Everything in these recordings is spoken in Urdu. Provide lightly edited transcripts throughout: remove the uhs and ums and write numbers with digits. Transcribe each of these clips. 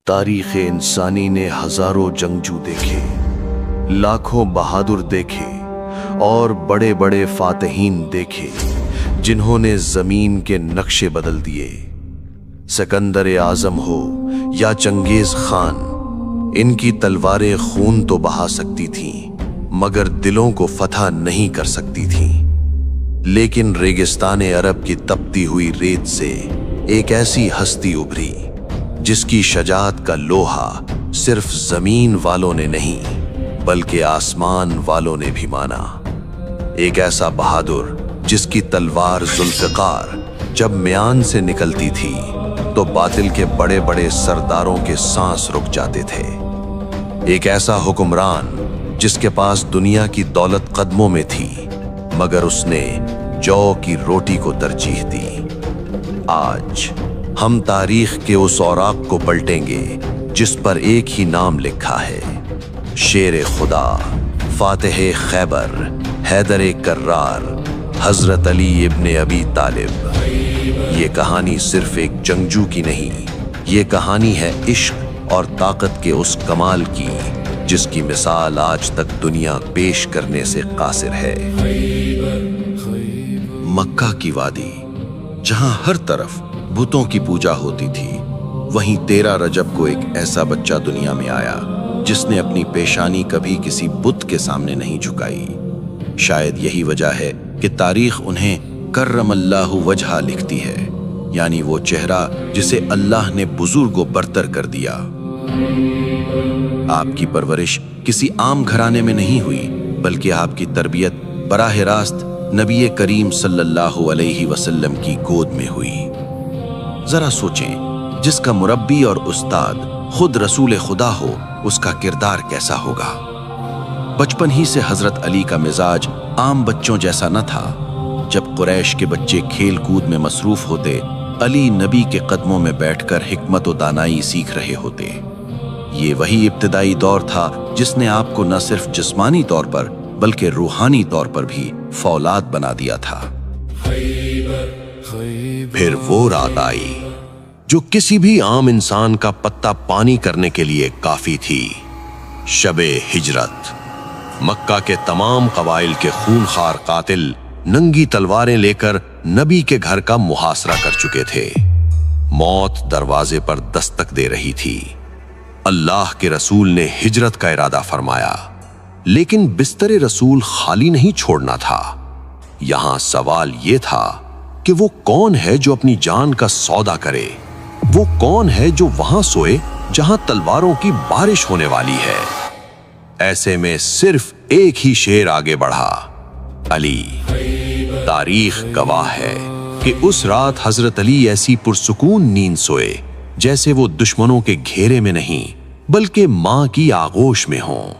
تاریخ انسانی نے ہزاروں جنگجو دیکھے، لاکھوں بہادر دیکھے اور بڑے بڑے فاتحین دیکھے جنہوں نے زمین کے نقشے بدل دیے۔ سکندر اعظم ہو یا چنگیز خان، ان کی تلواریں خون تو بہا سکتی تھیں مگر دلوں کو فتح نہیں کر سکتی تھیں۔ لیکن ریگستان عرب کی تپتی ہوئی ریت سے ایک ایسی ہستی ابھری جس کی شجاعت کا لوہا صرف زمین والوں نے نہیں بلکہ آسمان والوں نے بھی مانا۔ ایک ایسا بہادر جس کی تلوار ذوالفقار جب میان سے نکلتی تھی تو باطل کے بڑے بڑے سرداروں کے سانس رک جاتے تھے۔ ایک ایسا حکمران جس کے پاس دنیا کی دولت قدموں میں تھی مگر اس نے جو کی روٹی کو ترجیح دی۔ آج ہم تاریخ کے اس اوراق کو پلٹیں گے جس پر ایک ہی نام لکھا ہے، شیر خدا، فاتح خیبر، حیدر کرار، حضرت علی ابن ابی طالب۔ یہ کہانی صرف ایک جنگجو کی نہیں، یہ کہانی ہے عشق اور طاقت کے اس کمال کی جس کی مثال آج تک دنیا پیش کرنے سے قاصر ہے۔ مکہ کی وادی جہاں ہر طرف بتوں کی پوجا ہوتی تھی، وہیں 13 رجب کو ایک ایسا بچہ دنیا میں آیا جس نے اپنی پیشانی کبھی کسی بت کے سامنے نہیں جھکائی۔ شاید یہی وجہ ہے کہ تاریخ انہیں کرم اللہ وجہہ لکھتی ہے، یعنی وہ چہرہ جسے اللہ نے بزرگ و برتر کر دیا۔ آپ کی پرورش کسی عام گھرانے میں نہیں ہوئی بلکہ آپ کی تربیت براہ راست نبی کریم صلی اللہ علیہ وسلم کی گود میں ہوئی۔ ذرا سوچیں، جس کا مربی اور استاد خود رسول خدا ہو اس کا کردار کیسا ہوگا؟ بچپن ہی سے حضرت علی کا مزاج عام بچوں جیسا نہ تھا۔ جب قریش کے بچے کھیل کود میں مصروف ہوتے، علی نبی کے قدموں میں بیٹھ کر حکمت و دانائی سیکھ رہے ہوتے۔ یہ وہی ابتدائی دور تھا جس نے آپ کو نہ صرف جسمانی طور پر بلکہ روحانی طور پر بھی فولاد بنا دیا تھا۔ پھر وہ رات آئی جو کسی بھی عام انسان کا پتہ پانی کرنے کے لیے کافی تھی، شب ہجرت۔ مکہ کے تمام قبائل کے خونخوار قاتل ننگی تلواریں لے کر نبی کے گھر کا محاصرہ کر چکے تھے۔ موت دروازے پر دستک دے رہی تھی۔ اللہ کے رسول نے ہجرت کا ارادہ فرمایا، لیکن بستر رسول خالی نہیں چھوڑنا تھا۔ یہاں سوال یہ تھا کہ وہ کون ہے جو اپنی جان کا سودا کرے؟ وہ کون ہے جو وہاں سوئے جہاں تلواروں کی بارش ہونے والی ہے؟ ایسے میں صرف ایک ہی شیر آگے بڑھا، علی۔ تاریخ گواہ ہے کہ اس رات حضرت علی ایسی پرسکون نیند سوئے جیسے وہ دشمنوں کے گھیرے میں نہیں بلکہ ماں کی آغوش میں ہوں۔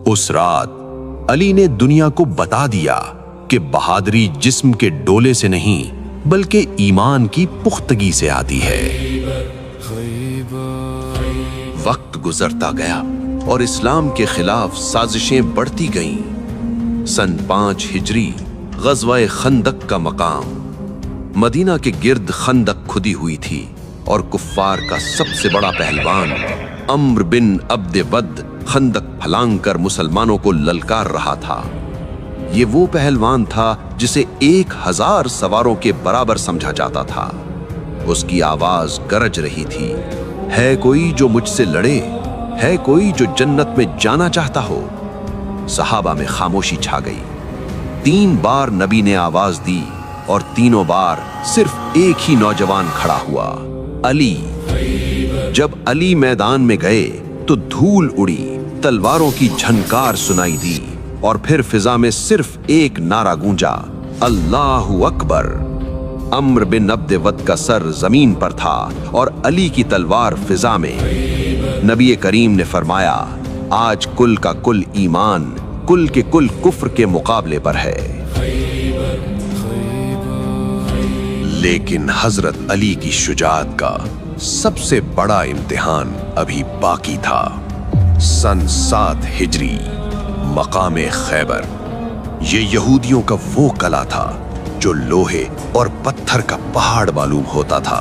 اس رات علی نے دنیا کو بتا دیا کہ بہادری جسم کے ڈولے سے نہیں بلکہ ایمان کی پختگی سے آتی ہے۔ وقت گزرتا گیا اور اسلام کے خلاف سازشیں بڑھتی گئیں۔ سن 5 ہجری غزوہ خندق کا مقام۔ مدینہ کے گرد خندق کھدی ہوئی تھی اور کفار کا سب سے بڑا پہلوان عمرو بن عبد ود خندق پھلانگ کر مسلمانوں کو للکار رہا تھا۔ یہ وہ پہلوان تھا جسے 1000 سواروں کے برابر سمجھا جاتا تھا۔ اس کی آواز گرج رہی تھی، ہے کوئی جو مجھ سے لڑے؟ ہے کوئی جو جنت میں جانا چاہتا ہو؟ صحابہ میں خاموشی چھا گئی۔ 3 بار نبی نے آواز دی اور تینوں بار صرف ایک ہی نوجوان کھڑا ہوا، علی۔ جب علی میدان میں گئے تو دھول اڑی، تلواروں کی جھنکار سنائی دی اور پھر فضا میں صرف ایک نعرہ گونجا، اللہ اکبر۔ عمرو بن عبد ود کا سر زمین پر تھا اور علی کی تلوار فضا میں۔ نبی کریم نے فرمایا، آج کل کا کل ایمان کل کے کل کفر کے مقابلے پر ہے۔ لیکن حضرت علی کی شجاعت کا سب سے بڑا امتحان ابھی باقی تھا۔ سن 7 ہجری، مقام خیبر۔ یہ یہودیوں کا وہ قلعہ تھا جو لوہے اور پتھر کا پہاڑ معلوم ہوتا تھا۔